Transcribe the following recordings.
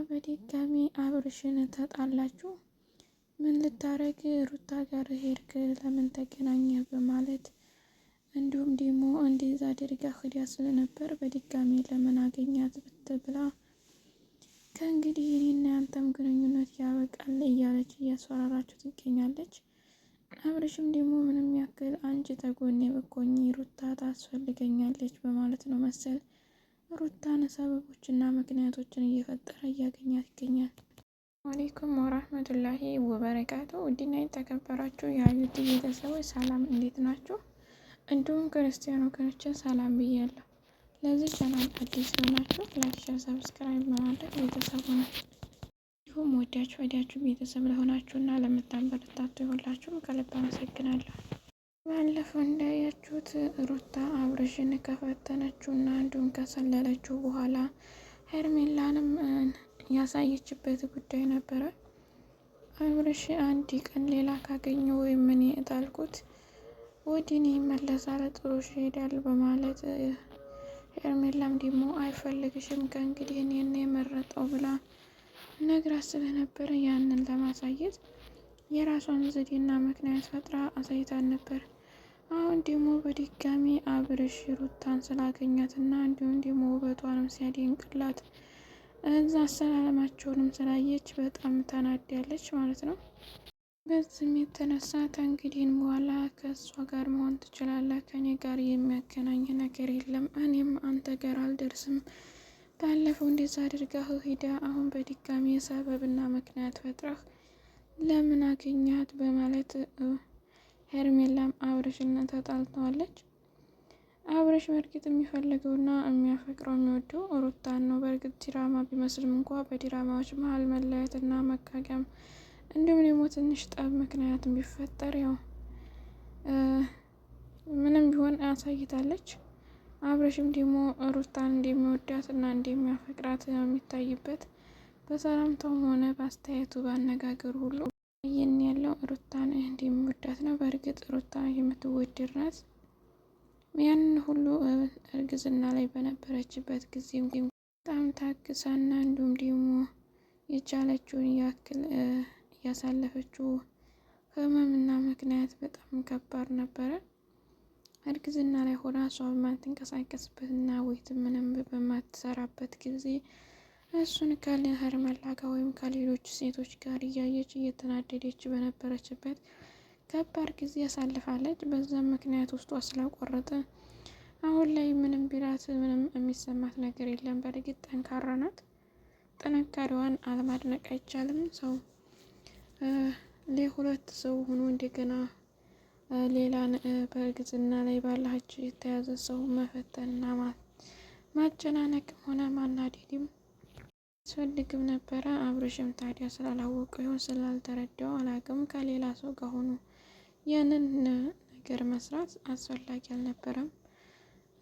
በድጋሚ አብርሽን ተጣላችሁ? ምን ልታረግ ሩታ ጋር ሄድክ? ለምን ተገናኘህ? በማለት እንዲሁም ደግሞ እንደዛ አድርጋ ሂዳ ስለነበር በድጋሚ ለምን አገኛት ብትብላ ከእንግዲህ እኔና ያንተም ግንኙነት ያበቃል እያለች እያስፈራራችሁ ትገኛለች። አብርሽም ደግሞ ምንም ያክል አንቺ ተጎኔ ብትሆኚ ሩታ ታስፈልገኛለች በማለት ነው መሰል ሩታን ሰበቦችና ምክንያቶችን እየፈጠረ እያገኛት ይገኛል። አለይኩም ወራህመቱላሂ ወበረካቱ። ውድና የተከበራችሁ የሀዩቲ ቤተሰቦች ሰላም እንዴት ናችሁ? እንዲሁም ክርስቲያን ወገኖችን ሰላም ብያለሁ። ለዚህ ቻናል አዲስ ናችሁ ላይክ፣ ሼር፣ ሰብስክራይብ በማድረግ ቤተሰቡ ነው። እንዲሁም ወዳችሁ ቤተሰብ ለሆናችሁና ለምታበረታቱ ሁላችሁም ከልብ አመሰግናለሁ። ባለፈው እንዳያችሁት ሩታ አብርሽን ከፈተነችውና እንዲሁም ከሰለለችው በኋላ ሄርሜላንም ያሳየችበት ጉዳይ ነበረ። አብርሽ አንድ ቀን ሌላ ካገኘ ወይም ምን የጣልኩት ወዲኔ ይመለሳል፣ ጥሎሽ ይሄዳል በማለት ሄርሜላም ደግሞ አይፈልግሽም ከእንግዲህ እኔን የመረጠው ብላ ነግራት ስለነበረ ያንን ለማሳየት የራሷን ዘዴና ምክንያት ፈጥራ አሳይታን ነበር። አሁን ደግሞ በድጋሚ አብርሽ ሩታን ስላገኛትና እንዲሁም ደግሞ ውበቷንም ሲያደንቅላት እዛ አሰላለማቸውንም ስላየች በጣም ተናዳለች ማለት ነው። በዚህም የተነሳ ከእንግዲህ በኋላ ከእሷ ጋር መሆን ትችላለህ፣ ከኔ ጋር የሚያገናኝ ነገር የለም፣ እኔም አንተ ጋር አልደርስም። ባለፈው እንደዛ አድርጋህ ሂዳ አሁን በድጋሚ ሰበብና ምክንያት ፈጥረህ ለምን አገኛት በማለት ሄርሜላም አብርሽና ተጣልተዋለች። አብርሽ በእርግጥ የሚፈልገውና የሚያፈቅረው የሚወደው ሩታን ነው። በእርግጥ ዲራማ ቢመስልም እንኳ በዲራማዎች መሀል መለያየትና መቃቀም እንዲሁም ደግሞ ትንሽ ጠብ ምክንያት ቢፈጠር ያው ምንም ቢሆን አሳይታለች። አብርሽም ደግሞ ሩታን እንደሚወዳት እና እንደሚያፈቅራት የሚታይበት በሰላምታውም ሆነ በአስተያየቱ ባነጋገሩ ሁሉ ይህን ያለው ሩታን እንደሚወዳት ነው። በእርግጥ ሩታ የምትወደድ ናት። ያንን ሁሉ እርግዝና ላይ በነበረችበት ጊዜ በጣም ታግሳና እንዲሁም ደግሞ የቻለችውን ያክል እያሳለፈችው ህመምና ምክንያት በጣም ከባድ ነበረ። እርግዝና ላይ ሆና እሷ በማትንቀሳቀስበትና ወይም ምንም በማትሰራበት ጊዜ እሱን ከሄርሜላ ጋር ወይም ከሌሎች ሴቶች ጋር እያየች እየተናደደች በነበረችበት ከባድ ጊዜ ያሳልፋለች። በዛም ምክንያት ውስጧ ስለቆረጠ አሁን ላይ ምንም ቢላት ምንም የሚሰማት ነገር የለም። በእርግጥ ጠንካራ ናት። ጥንካሬዋን አለማድነቅ አይቻልም። ሰው ሁለት ሰው ሆኖ እንደገና ሌላን በእርግዝና ላይ ባላቸው የተያዘ ሰው መፈተንና ማጨናነቅም ሆነ ማናደድም አስፈልግም ነበረ። አብርሽም ታዲያ ስላላወቀው ይሆን ስላልተረዳው አላቅም ከሌላ ሰው ጋር ሆኖ ያንን ነገር መስራት አስፈላጊ አልነበረም።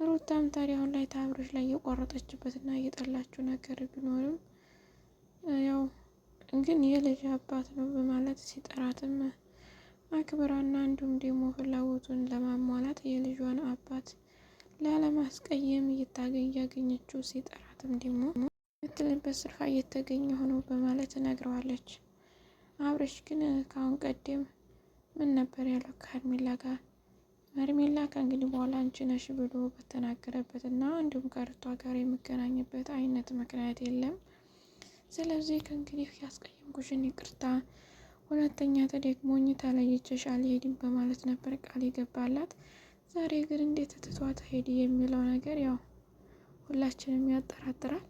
ሩታም ታዲያ አሁን ላይ አብርሽ ላይ የቆረጠችበትና የጠላችው ነገር ቢኖርም ያው ግን የልጅ አባት ነው በማለት ሲጠራትም አክብራና እንዲሁም ደግሞ ፍላጎቱን ለማሟላት የልጇን አባት ላለማስቀየም እያገኘችው ሲጠራትም ደግሞ የምትልበት ስፍራ እየተገኘ ሆኖ በማለት ነግረዋለች። አብርሽ ግን ከአሁን ቀደም ምን ነበር ያለው ከሄርሜላ ጋር ሄርሜላ ከእንግዲህ በኋላ አንቺ ነሽ ብሎ በተናገረበት እና እንዲሁም ከሩታ ጋር የሚገናኝበት አይነት ምክንያት የለም። ስለዚህ ከእንግዲህ ያስቀየምኩሽን ይቅርታ፣ ሁለተኛ ተደግሞኝ ተለይቼሽ አልሄድም በማለት ነበር ቃል የገባላት። ዛሬ ግን እንዴት ትቷት ሄድ የሚለው ነገር ያው ሁላችንም ያጠራጥራል።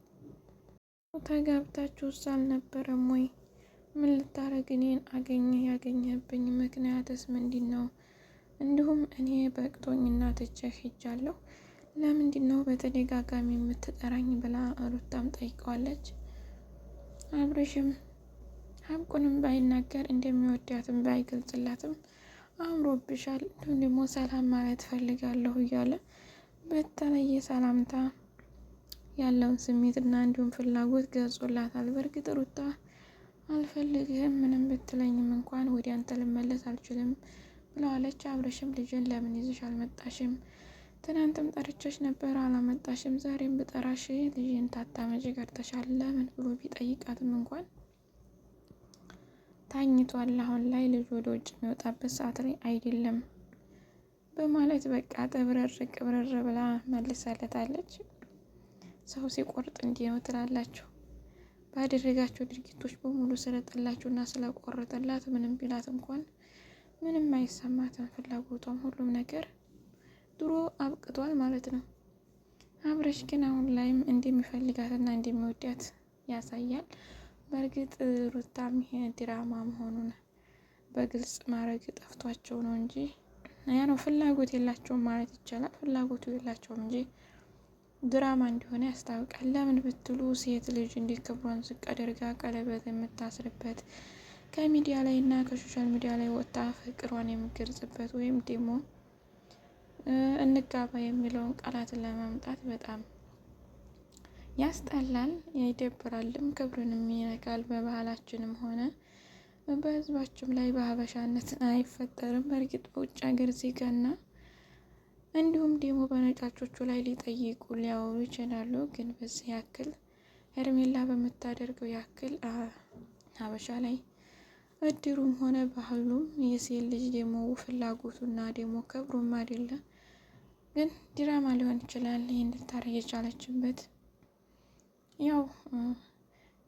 ተጋብታችሁ ውስጥ አልነበረም ወይ? ምን ልታረግ እኔን ያገኘህብኝ ምክንያትስ ምንድን ነው? እንዲሁም እኔ በቅቶኝና ትቼህ ሄጃለሁ፣ ለምንድን ነው በተደጋጋሚ የምትጠራኝ ብላ ሩታም ጠይቀዋለች። አብርሽም ሀቁንም ባይናገር እንደሚወዳትም ባይገልጽላትም አምሮብሻል፣ እንዲሁም ደግሞ ሰላም ማለት ፈልጋለሁ እያለ በተለየ ሰላምታ ያለውን ስሜትና እንዲሁም ፍላጎት ገልጾላታል። በእርግጥ ሩታ አልፈልግህም፣ ምንም ብትለኝም እንኳን ወደ አንተ ልመለስ አልችልም ብለዋለች። አብርሽም ልጅን ለምን ይዘሽ አልመጣሽም? ትናንትም ጠርቼሽ ነበር አላመጣሽም፣ ዛሬም ብጠራሽ ልጅን ታታመጪ ቀርተሻል ለምን ብሎ ቢጠይቃትም እንኳን ታኝቷል። አሁን ላይ ልጅ ወደ ውጭ የሚወጣበት ሰዓት ላይ አይደለም በማለት በቃ ቅብረር ብላ መልሳለታለች። ሰው ሲቆርጥ እንዲህ ነው ትላላችሁ። ባደረጋቸው ድርጊቶች በሙሉ ስለጠላችሁና ስለቆረጠላት ምንም ቢላት እንኳን ምንም አይሰማትም። ፍላጎቷም ሁሉም ነገር ድሮ አብቅቷል ማለት ነው። አብረሽ ግን አሁን ላይም እንደሚፈልጋትና እንደሚወዳት ያሳያል። በእርግጥ ሩታም ይሄ ድራማ መሆኑን በግልጽ ማድረግ ጠፍቷቸው ነው እንጂ ያ ነው ፍላጎት የላቸውም ማለት ይቻላል። ፍላጎቱ የላቸውም እንጂ ድራማ እንደሆነ ያስታውቃል። ለምን ብትሉ ሴት ልጅ እንዲህ ክብሯን ዝቅ አድርጋ ቀለበት የምታስርበት ከሚዲያ ላይ እና ከሶሻል ሚዲያ ላይ ወጣ ፍቅሯን የምትገልጽበት ወይም ደግሞ እንጋባ የሚለውን ቃላትን ለማምጣት በጣም ያስጠላል፣ ይደብራልም፣ ክብርንም ይነካል። በባህላችንም ሆነ በሕዝባችን ላይ በሀበሻነት አይፈጠርም። በእርግጥ በውጭ ሀገር ዜጋና እንዲሁም ደግሞ በነጫቾቹ ላይ ሊጠይቁ ሊያወሩ ይችላሉ። ግን በዚህ ያክል ሄርሜላ በምታደርገው ያክል ሀበሻ ላይ እድሩም ሆነ ባህሉም የሴት ልጅ ደግሞ ፍላጎቱና ደግሞ ክብሩም አይደለም። ግን ድራማ ሊሆን ይችላል ይህ እንድታረግ የቻለችበት። ያው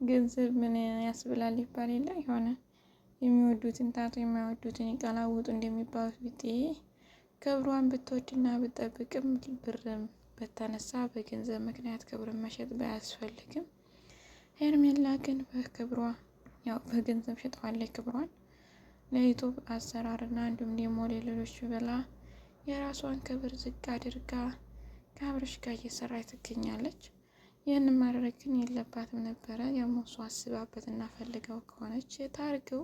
ገንዘብ ምን ያስብላል ይባል የለ የሆነ የሚወዱትን ታቶ የማይወዱትን ይቀላውጡ እንደሚባሉት ቢጤ ክብሯን ብትወድና ብትጠብቅም ብርም በተነሳ በገንዘብ ምክንያት ክብርን መሸጥ ባያስፈልግም ሄርሜላ ግን በክብሯ ያው በገንዘብ ሸጠዋለች ክብሯን ለዩቱብ አሰራርና እንዲሁም ደግሞ ሌሎች ብላ የራሷን ክብር ዝቅ አድርጋ ከአብርሽ ጋር እየሰራች ትገኛለች። ይህንን ማድረግ ግን የለባትም ነበረ። ደግሞ እሷ አስባበትና ፈልገው ከሆነች ታርገው፣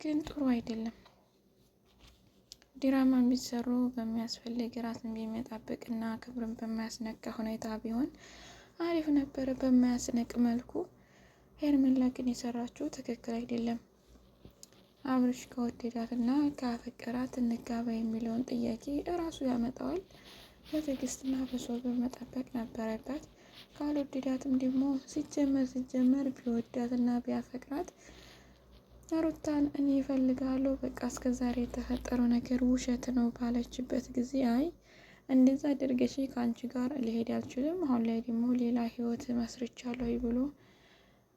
ግን ጥሩ አይደለም። ድራማ የሚሰሩ በሚያስፈልግ ራስን በሚያጣብቅ እና ክብርን በማያስነካ ሁኔታ ቢሆን አሪፍ ነበረ፣ በማያስነቅ መልኩ። ሄርሜላ ግን የሰራችው ትክክል አይደለም። አብርሽ ከወደዳት እና ካፈቀራት እንጋባ የሚለውን ጥያቄ እራሱ ያመጣዋል። በትዕግስትና በሶብር መጠበቅ ነበረበት። ካልወደዳትም ደግሞ ሲጀመር ቢወዳትና ቢያፈቅራት ሩታን እኔ እፈልጋለሁ በቃ እስከዛሬ የተፈጠረው ነገር ውሸት ነው ባለችበት ጊዜ አይ እንደዛ አድርገሽ ከአንቺ ጋር ሊሄድ አልችልም፣ አሁን ላይ ደግሞ ሌላ ህይወት መስርቻለሁ ብሎ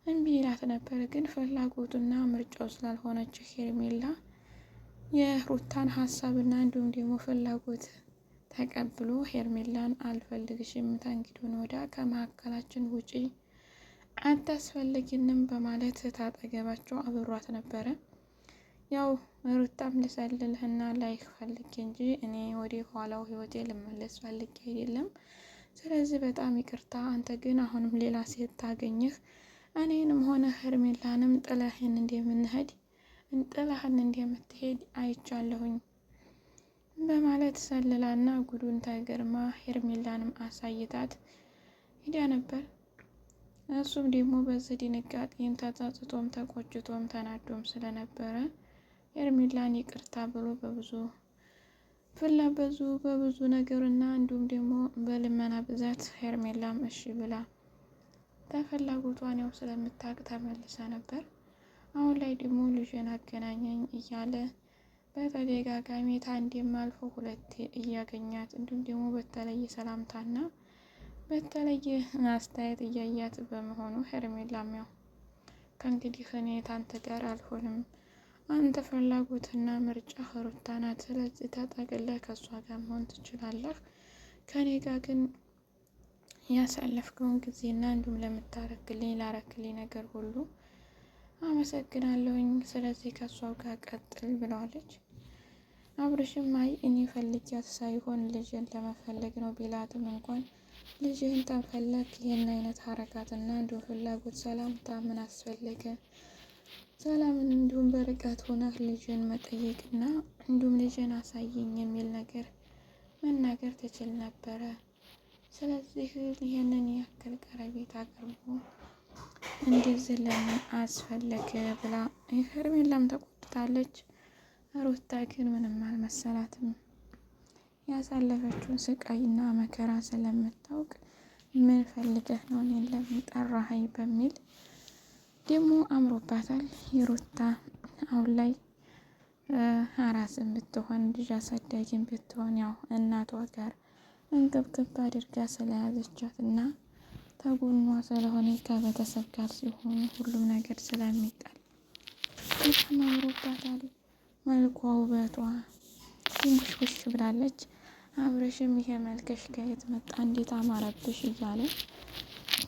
እምቢ ይላት ነበር። ግን ፍላጎቱና ምርጫው ስላልሆነች ሄርሜላ የሩታን ሀሳብና እንዲሁም ደግሞ ፍላጎት ተቀብሎ ሄርሜላን አልፈልግሽም፣ ታንጊዶን ወዳ ከመካከላችን ውጪ አታስፈልጊንም በማለት ታጠገባቸው አብሯት ነበረ። ያው ሩታም ልሰልልህና ላይክ ፈልጌ እንጂ እኔ ወደ ኋላው ህይወቴ ልመለስ ፈልጌ አይደለም። ስለዚህ በጣም ይቅርታ፣ አንተ ግን አሁንም ሌላ ሴት ታገኝህ እኔንም ሆነ ሄርሜላንም ጥለህን እንደምትሄድ አይቻለሁኝ በማለት ሰልላና ጉዱን ተገርማ ሄርሜላንም አሳይታት ሂዳ ነበር። እሱም ደግሞ በዚህ ድንጋጤም ተጸጽቶም ተቆጭቶም ተናዶም ስለነበረ ሄርሜላን ይቅርታ ብሎ በብዙ ነገርና እንዲሁም ደግሞ በልመና ብዛት ሄርሜላም እሺ ብላ ተፈላጎቷን ያው ስለምታውቅ ተመልሳ ነበር። አሁን ላይ ደግሞ ልጅን አገናኘኝ እያለ በተደጋጋሚ ታንዴም አልፎ ሁለቴ እያገኛት እንዲሁም ደግሞ በተለየ ሰላምታና በተለየ አስተያየት እያያት በመሆኑ ሄርሜላም ያው ከእንግዲህ እኔ ታንተ ጋር አልሆንም፣ አንተ ፍላጎትና ምርጫ ሩታ ናት፣ ስለዚህ ተጠቅለህ ከእሷ ጋር መሆን ትችላለህ፣ ከኔ ጋር ግን ያሳለፍከውን ጊዜና እንዲሁም ለምታረክልኝ ላረክልኝ ነገር ሁሉ አመሰግናለሁኝ፣ ስለዚህ ከእሷ ጋር ቀጥል ብለዋለች። አብርሽም አይ እኔ ፈልጊያት ሳይሆን ልጅን ለመፈለግ ነው ቢላትም እንኳን ልጅህን ተፈለግ ይህን አይነት ሀረካትና እንዲሁም ፍላጎት ሰላምታ ምን አስፈለገ? ሰላምን እንዲሁም በርቀት ሆነህ ልጅን መጠየቅና እንዲሁም ልጅን አሳየኝ የሚል ነገር መናገር ትችል ነበረ። ስለዚህ ይህንን ያክል ቀረቤት አቅርቦ እንደዚህ ለምን አስፈለገ ብላ ሄርሜላም ተቆጥታለች። ሩታ ግን ምንም አልመሰላትም። ያሳለፈችውን ስቃይና መከራ ስለምታውቅ ምን ፈልገህ ነው እኔን ለምን ጠራኸኝ በሚል ደግሞ አምሮባታል። የሩታ አሁን ላይ አራስም ብትሆን ልጅ አሳዳጊም ብትሆን ያው እናቷ ጋር እንክብክብ አድርጋ ስለያዘቻት እና ተጎኗ ስለሆነ ከቤተሰብ ጋር ሲሆኑ ሁሉም ነገር ስለሚቀል በጣም አምሮባታል። መልኳ ውበቷ ትንሽውሽ ብላለች። አብረሽም ይሄ መልከሽ ከየት መጣ እንዴት አማረብሽ እያለ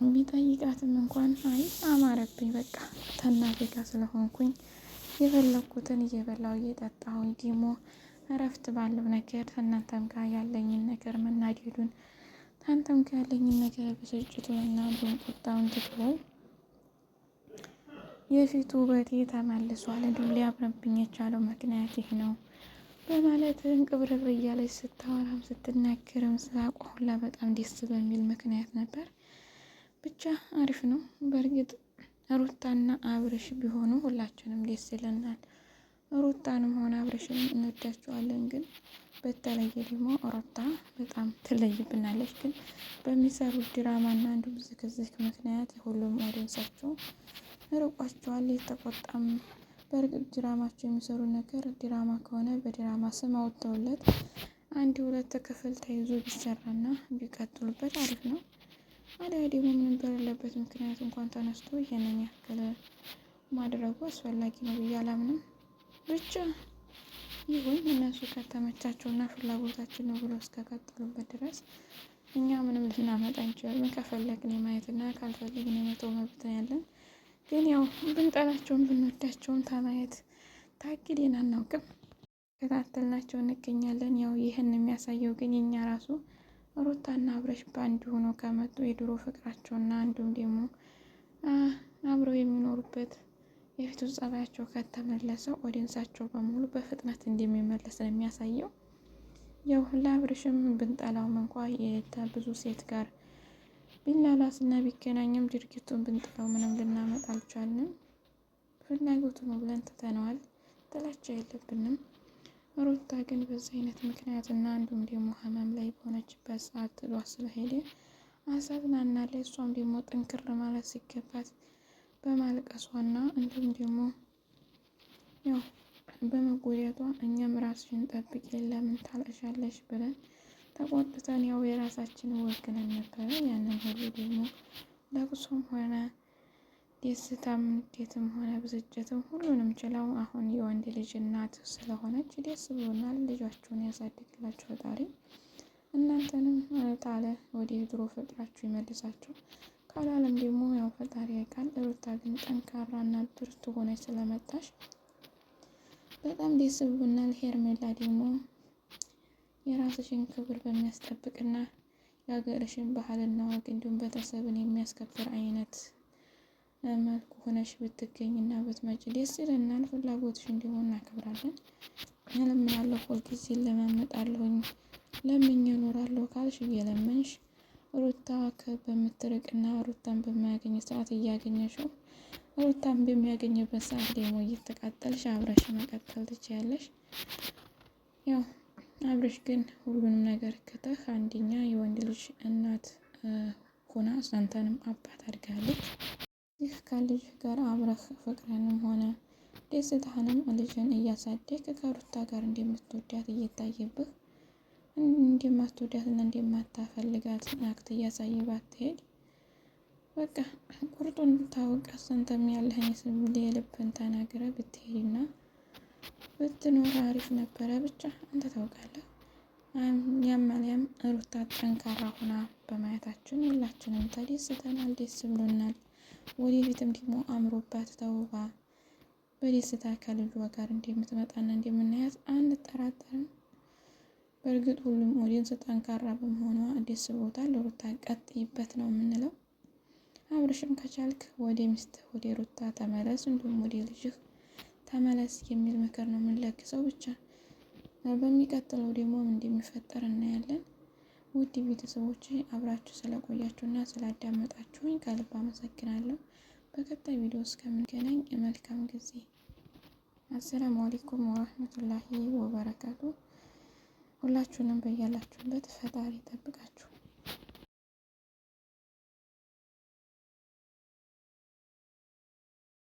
ቢጠይቃትም እንኳን አይ አማረብኝ በቃ ከእናቴ ጋር ስለሆንኩኝ የፈለኩትን እየበላው እየጠጣሁኝ ደግሞ እረፍት ባለው ነገር ከእናንተም ጋር ያለኝን ነገር መናደዱን ከአንተም ጋር ያለኝን ነገር ብስጭቱንና እንዲሁም ቁጣውን ትቶ የፊቱ ውበቴ ተመልሷል። እንዲሁም ሊያምርብኝ የቻለው ምክንያት ይህ ነው በማለት እንቅብርር እያለች ስታወራም ስትናገርም ስላቋ ሁላ በጣም ደስ በሚል ምክንያት ነበር። ብቻ አሪፍ ነው። በእርግጥ ሩታና አብርሽ ቢሆኑ ሁላችንም ደስ ይለናል። ሩታንም ሆነ አብርሽን እንወዳቸዋለን። ግን በተለየ ደግሞ ሩታ በጣም ትለይብናለች። ግን በሚሰሩት ድራማና እንዲሁም ዝግዝግ ምክንያት ሁሉም ኦዲየንሳቸው ርቋቸዋል። የተቆጣም በእርግጥ ድራማቸው የሚሰሩ ነገር ድራማ ከሆነ በድራማ ስም አውጥተውለት አንድ ሁለት ክፍል ተይዞ ቢሰራና ቢቀጥሉበት አሪፍ ነው። አሊያ ደግሞ ምንም በሌለበት ምክንያት እንኳን ተነስቶ ይሄንን ያክል ማድረጉ አስፈላጊ ነው ብዬ አላምንም። ብቻ ይሁን እነሱ ከተመቻቸውና ፍላጎታችን ነው ብሎ እስከቀጠሉበት ድረስ እኛ ምንም ልናመጣ እንችላለን። ከፈለግን የማየትና ካልፈለግን የመተው መብት ነው ያለን። ግን ያው ብንጠላቸውም ብንወዳቸውም ከማየት ታግደን አናውቅም። ከታተልናቸው እንገኛለን። ያው ይህን የሚያሳየው ግን የኛ ራሱ ሩታና አብረሽ በአንድ ሆኖ ከመጡ የድሮ ፍቅራቸውና እንዲሁም ደግሞ አብረው የሚኖሩበት የፊቱ ጸባያቸው ከተመለሰ ኦዲየንሳቸው በሙሉ በፍጥነት እንደሚመለስ ነው የሚያሳየው። ያው ለአብርሽም ብንጠላውም እንኳ ብዙ ሴት ጋር ቢላላስና ቢገናኝም ድርጊቱን ብንጠላው ምንም ልናመጣ አልቻልንም። ፍላጎቱ ነው ብለን ትተነዋል። ጥላቻ የለብንም። ሩታ ግን በዚህ አይነት ምክንያትና እንዲሁም ደግሞ ህመም ላይ በሆነችበት ሰዓት ጥሏት ስለሄደ አሳዝናናለች። እሷም ደግሞ ጥንክር ማለት ሲገባት በማልቀሷና እንዲሁም ደግሞ ያው በመጎዳቷ እኛም ራስሽን ጠብቂ ለምን ታለቅሻለሽ ብለን ተቆጥተን ያው የራሳችን ወግነን ነበረ። ያንን ሁሉ ደግሞ ለቅሶም ሆነ ደስታም ንዴትም ሆነ ብስጭትም ሁሉንም ችለው አሁን የወንድ ልጅ እናት ስለሆነች ደስ ብሎናል። ልጃችሁን ያሳድግላችሁ ፈጣሪ። እናንተንም ታለ ወደ ድሮ ፍቅራችሁ ይመልሳችሁ። ካላለም ደግሞ ያው ፈጣሪ ያውቃል። ሩታ ግን ጠንካራና ብርቱ ሆነች ስለመጣሽ በጣም ደስ ብሎናል። ሄርሜላ ደግሞ የራስሽን ክብር በሚያስጠብቅና የሀገርሽን ባህልና ወግ እንዲሁም ቤተሰብን የሚያስከብር አይነት መልኩ ሆነሽ ብትገኝና ብትመጪ ደስ ይለናል። ፍላጎትሽ እንዲሆን እናከብራለን። እለምናለሁ ሁልጊዜ ለማመጣለሁኝ ለምኜ እኖራለሁ ካልሽ እየለመንሽ ሩታ በምትርቅና ሩታን በማያገኝ ሰዓት እያገኘሽው ሩታን በሚያገኝበት ሰዓት ደግሞ እየተቃጠልሽ አብረሽ መቀጠል ትችያለሽ። ያው አብረሽ ግን ሁሉንም ነገር ከተህ አንደኛ የወንድ ልጅ እናት ሆና አንተንም አባት አድርጋለች። ይህ ከልጅ ጋር አብረህ ፍቅርንም ሆነ ደስታህንም ልጅን እያሳደግ ከሩታ ጋር እንደምትወዳት እየታየብህ እንደማትወዳትና እንደማታፈልጋት አክት እያሳየ ባትሄድ በቃ ቁርጡን ብታወቅ አንተም ያለህን የልብን ተናግረህ ብትሄድና ብትኖር አሪፍ ነበረ። ብቻ አንተ ታውቃለህ። ያማሊያም ሩታ ጠንካራ ሆና በማየታችን ሁላችንም ተደስተናል፣ ደስ ብሎናል። ወደፊትም ደግሞ አምሮባት ተውባ በደስታ ከልጇ ጋር እንደምትመጣና እንደምናያት አንጠራጠርም። በእርግጥ ሁሉም ኦዲየንስ ጠንካራ በመሆኗ ደስ ብሎታል። ሩታ ቀጥይበት ነው የምንለው። አብርሽም ከቻልክ ወደ ሚስትህ ወደ ሩታ ተመለስ፣ እንዲሁም ወደ ልጅህ ተመለስ የሚል ምክር ነው የምንለግሰው። ብቻ በሚቀጥለው ደግሞ እንደሚፈጠር እናያለን። ውድ ቤተሰቦች አብራችሁ ስለቆያችሁና ስላዳመጣችሁኝ ከልብ አመሰግናለሁ። በቀጣይ ቪዲዮ እስከምንገናኝ መልካም ጊዜ። አሰላሙ አለይኩም ወራህመቱላሂ ወበረካቱ። ሁላችሁንም በያላችሁበት ፈጣሪ ይጠብቃችሁ።